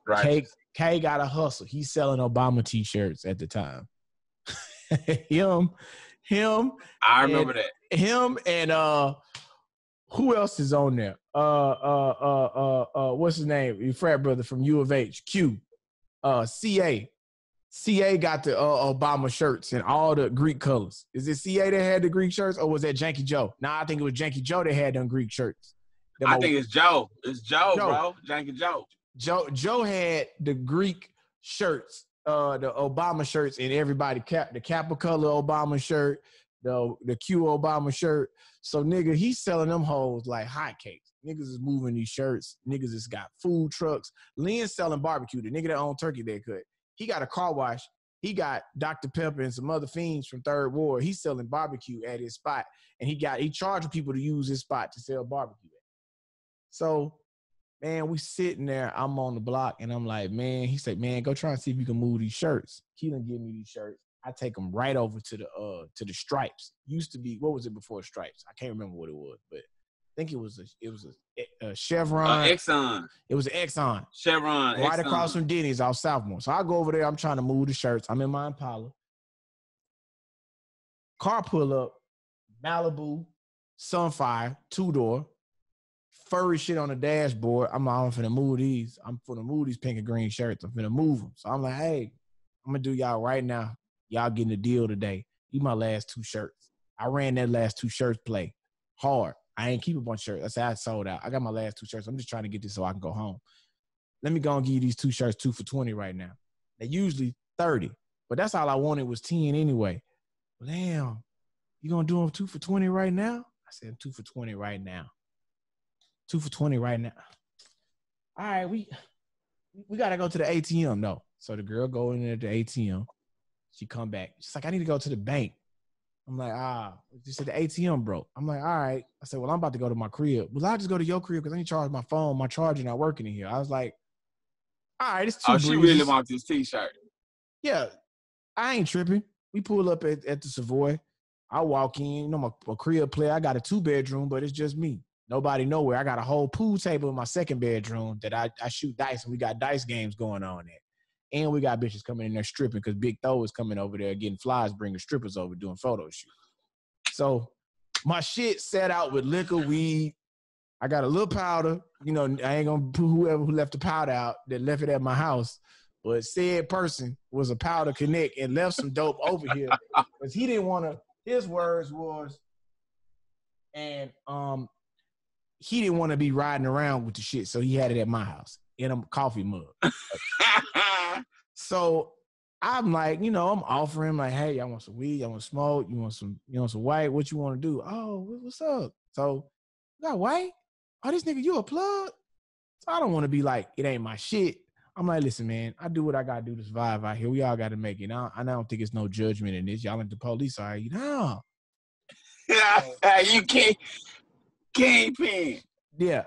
K got a hustle. He's selling Obama T-shirts at the time. him. I remember that. Him and who else is on there? What's his name? Your frat brother from U of H. Q. CA. CA got the Obama shirts and all the Greek colors. Is it CA that had the Greek shirts, or was that Janky Joe? Nah, I think it was Janky Joe that had them Greek shirts. I think it's Joe. It's Joe, bro. Janky Joe. Joe had the Greek shirts, the Obama shirts, and everybody the Kappa color Obama shirt, the Q Obama shirt. So nigga, he's selling them hoes like hotcakes. Niggas is moving these shirts. Niggas has got food trucks. Lynn's selling barbecue. The nigga that owned Turkey Day Cut. He got a car wash. He got Dr. Pepper and some other fiends from Third Ward. He's selling barbecue at his spot. And he charging people to use his spot to sell barbecue. So, man, we sitting there. I'm on the block, and I'm like, man, he said, man, go try and see if you can move these shirts. Keelan give me these shirts. I take them right over to the Stripes. Used to be, what was it before Stripes? I can't remember what it was, but I think it was a Chevron. Exxon. It was an Exxon. Chevron. Right Exxon. across from Denny's off Southmore. So I go over there. I'm trying to move the shirts. I'm in my Impala. Car pull up. Malibu. Sunfire. 2-door. Furry shit on the dashboard. I'm finna move these. I'm finna move these pink and green shirts. I'm finna move them. So I'm like, hey, I'm gonna do y'all right now. Y'all getting a deal today. These my last 2 shirts. I ran that last 2 shirts play hard. I ain't keep a bunch of shirts. I said I sold out. I got my last 2 shirts. I'm just trying to get this so I can go home. Let me go and give you these 2 shirts 2 for $20 right now. They're usually $30, but that's all I wanted was 10 anyway. Damn, you gonna do them 2 for $20 right now? I said 2 for $20 right now. 2 for $20 right now. All right, we gotta go to the ATM though. So the girl go in there to the ATM. She come back. She's like, I need to go to the bank. I'm like, she said the ATM broke. I'm like, all right. I said, well, I'm about to go to my crib. Well, I'll just go to your crib because I need to charge my phone. My charger not working in here. I was like, all right, it's 2 breezes. She really wants this t-shirt. Yeah, I ain't tripping. We pull up at the Savoy. I walk in. You know, my crib player. I got a 2-bedroom, but it's just me. Nobody nowhere. I got a whole pool table in my 2nd bedroom that I shoot dice, and we got dice games going on there. And we got bitches coming in there stripping because Big Tho is coming over there getting flies, bringing strippers over, doing photo shoots. So my shit set out with liquor, weed. I got a little powder. You know, I ain't going to put whoever who left the powder out that left it at my house. But said person was a powder connect and left some dope over here because he didn't want to, his words was, and he didn't want to be riding around with the shit. So he had it at my house in a coffee mug. So I'm like, you know, I'm offering like, hey, y'all want some weed? Y'all want smoke? You want some white? What you want to do? Oh, what's up? So you got white? Oh, this nigga, you a plug? So I don't want to be like, it ain't my shit. I'm like, listen, man, I do what I got to do to survive out here. We all got to make it. Now, I don't think it's no judgment in this. Y'all ain't the police, are you? No. You can't pin. Yeah.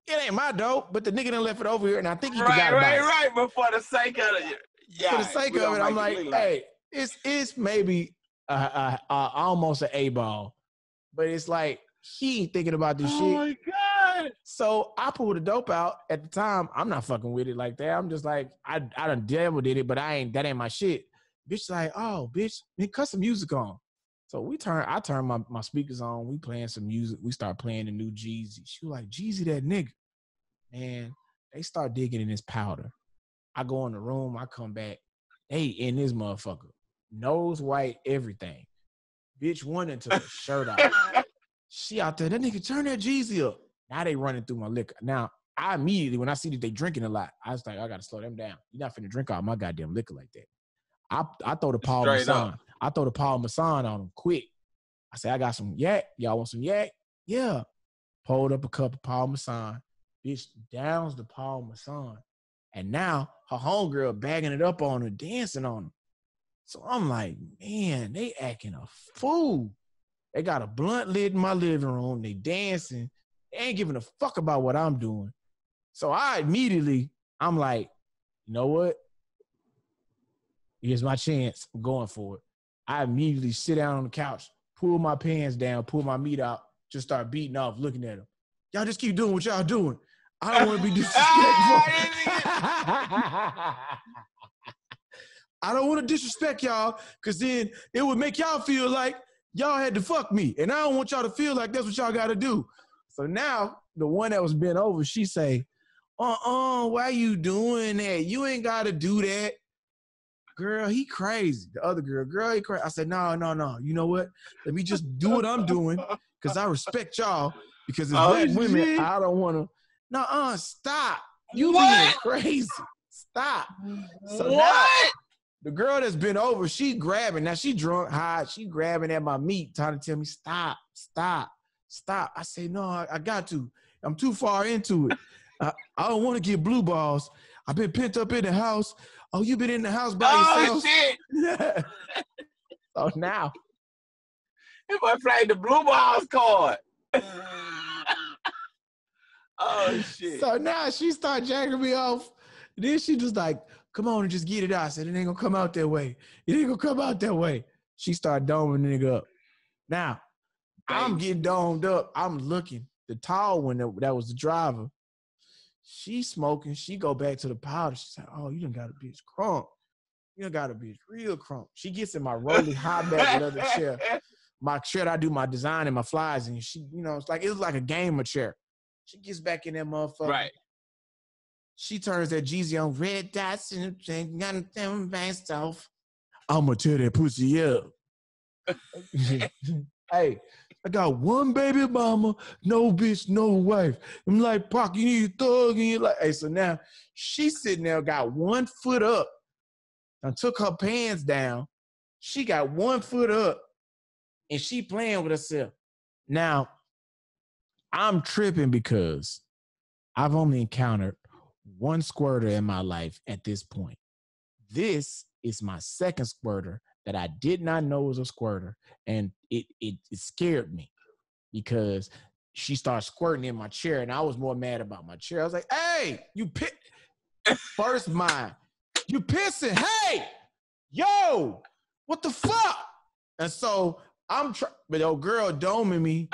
It ain't my dope, but the nigga done left it over here, and I think he forgot about it. Right. But for the sake of it, yeah. For the sake of it, I'm like, hey, it's maybe almost an A-ball, but it's like he ain't thinking about this shit. Oh my God. So I pulled the dope out at the time. I'm not fucking with it like that. I'm just like, I done devil did it, but that ain't my shit. Bitch like, oh, bitch, man, cut some music on. So I turn my speakers on. We playing some music. We start playing the new Jeezy. She was like, Jeezy, that nigga. Man, they start digging in this powder. I go in the room. I come back. They in this motherfucker. Nose white, everything. Bitch wanted to took her shirt off. She out there. That nigga, turn that Jeezy up. Now they running through my liquor. Now, I immediately, when I see that they drinking a lot, I was like, I got to slow them down. You're not finna drink all my goddamn liquor like that. I throw the Paul Masson. I throw the Paul Masson on them quick. I say, I got some yak. Y'all want some yak? Yeah. Pulled up a cup of Paul Masson. Bitch downs the Paul Masson. And now her homegirl bagging it up on her, dancing on her. So I'm like, man, they acting a fool. They got a blunt lit in my living room. They dancing. They ain't giving a fuck about what I'm doing. So I'm like, you know what? Here's my chance. I'm going for it. I immediately sit down on the couch, pull my pants down, pull my meat out, just start beating off, looking at them. Y'all just keep doing what y'all doing. I don't want to be disrespectful. I don't want to disrespect y'all because then it would make y'all feel like y'all had to fuck me. And I don't want y'all to feel like that's what y'all got to do. So now the one that was bent over, she say, why you doing that? You ain't got to do that. Girl, he crazy. The other girl, he crazy. I said, no. You know what? Let me just do what I'm doing because I respect y'all because as black women, I don't want to. No, stop. You being crazy. Stop. So now the girl that's been over, she grabbing. Now she drunk, high. She grabbing at my meat, trying to tell me, stop. I say, no, I got to. I'm too far into it. I don't want to get blue balls. I've been pent up in the house. Oh, you been in the house by yourself? Oh, shit. So now. If I played the blue balls card. Oh, shit. So now she started jacking me off. Then she just like, come on and just get it out. I said, it ain't gonna come out that way. It ain't gonna come out that way. She started doming the nigga up. Now, I'm getting domed up. I'm looking. The tall one that was the driver, she smoking. She go back to the powder. She said, oh, you done got a bitch crunk. You done got a bitch real crunk. She gets in my rolling high back leather chair. My chair I do my design and my flies in. She, you know, it was like a gamer chair. She gets back in that motherfucker. Right. She turns that Jeezy on red dots and got them bangs off. I'ma tear that pussy up. Hey, I got one baby mama, no bitch, no wife. I'm like, Pac, you need a thug. And you're like, hey, so now she's sitting there, got 1 foot up and took her pants down. She got 1 foot up and she playing with herself. Now, I'm tripping because I've only encountered one squirter in my life at this point. This is my second squirter that I did not know was a squirter, and it scared me because she started squirting in my chair, and I was more mad about my chair. I was like, hey, first mine, you pissing, hey, yo, what the fuck? And so but old girl doming me.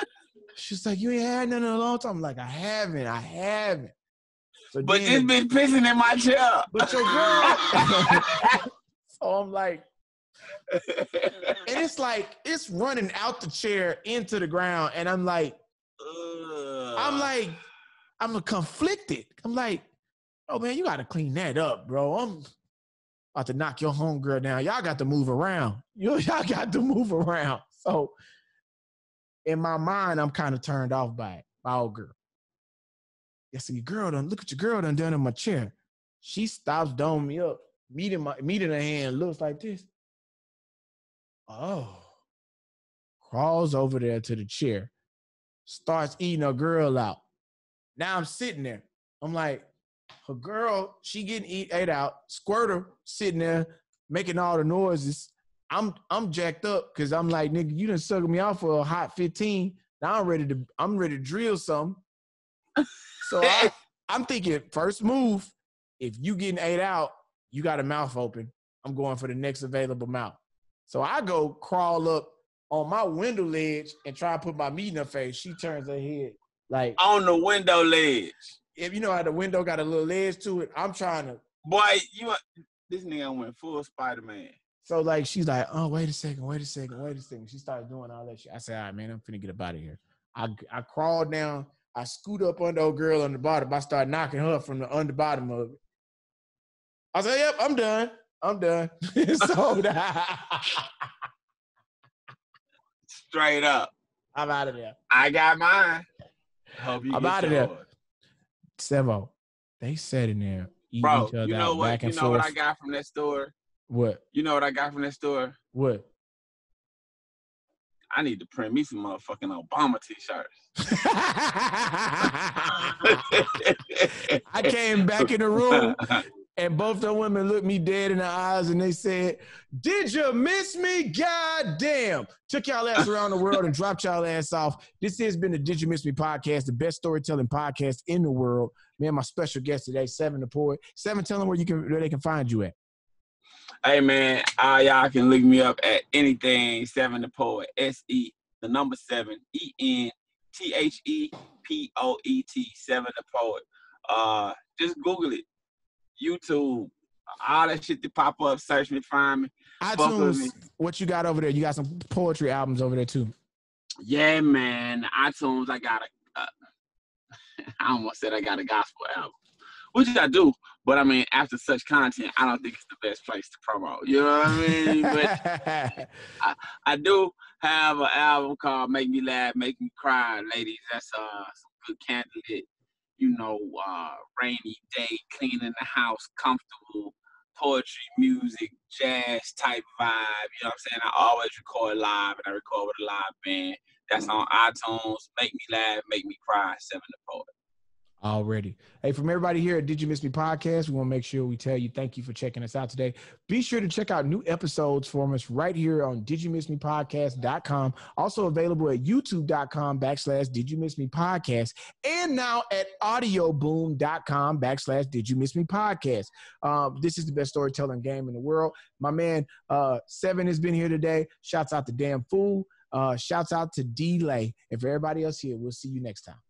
She's like, you ain't had nothing in a long time. I'm like, I haven't. So but this bitch pissing in my chair. But your girl. So I'm like, and it's like, it's running out the chair into the ground. And I'm conflicted. I'm like, oh man, you got to clean that up, bro. I'm about to knock your homegirl down. Y'all got to move around. Y'all got to move around. So in my mind, I'm kind of turned off by it, my old girl. I see your girl done, look at your girl done in my chair. She stops doming me up, meat in her hand, looks like this. Oh. Crawls over there to the chair, starts eating her girl out. Now I'm sitting there. I'm like, her girl, she getting ate out. Squirter sitting there making all the noises. I'm jacked up because I'm like, nigga, you done sucked me out for a hot 15. Now I'm ready to drill something. So I'm thinking, first move, if you getting ate out, you got a mouth open. I'm going for the next available mouth. So I go crawl up on my window ledge and try to put my meat in her face. She turns her head like on the window ledge. If you know how the window got a little ledge to it, I'm trying to. Boy, this nigga went full Spider-Man. So like she's like, oh, wait a second. She started doing all that shit. I said, all right, man, I'm finna get up out of here. I crawled down. I scoot up under old girl on the bottom. I start knocking her from the under bottom of it. I said, yep, I'm done. So straight up. I'm out of there. I got mine. Hope you I'm out of there. Se7en, they sat in there eating each other out back and forth. You know what I got from that store? What? You know what I got from that store? What? I need to print me some motherfucking Obama t-shirts. I came back in the room and both the women looked me dead in the eyes and they said, did you miss me? God damn. Took y'all ass around the world and dropped y'all ass off. This has been the Did You Miss Me podcast, the best storytelling podcast in the world. Man, my special guest today, Se7en the Poet. Se7en, tell them where they can find you at. Hey, man, y'all can look me up at anything, Se7en the Poet, S-E, the number 7, E-N-T-H-E-P-O-E-T, Se7en the Poet. Just Google it. YouTube, all that shit that pop up, search me, find me. iTunes, what you got over there? You got some poetry albums over there, too. Yeah, man. iTunes, I got I almost said I got a gospel album, which I do. But I mean, after such content, I don't think it's the best place to promote. You know what I mean? But I do have an album called Make Me Laugh, Make Me Cry, ladies. That's some good candlelit rainy day, cleaning the house, comfortable, poetry, music, jazz type vibe. You know what I'm saying? I always record live, and I record with a live band. That's on iTunes. Make me laugh, make me cry. Se7en the Poet. Already. Hey, from everybody here at Did You Miss Me Podcast, we want to make sure we tell you thank you for checking us out today. Be sure to check out new episodes from us right here on didyouMissMePodcast.com. Also available at youtube.com/Did You Miss Me Podcast. And now at audioboom.com/Did You Miss Me Podcast. This is the best storytelling game in the world. My man, Se7en has been here today. Shouts out to Damn Fool. Shouts out to D-Lay. And for everybody else here, we'll see you next time.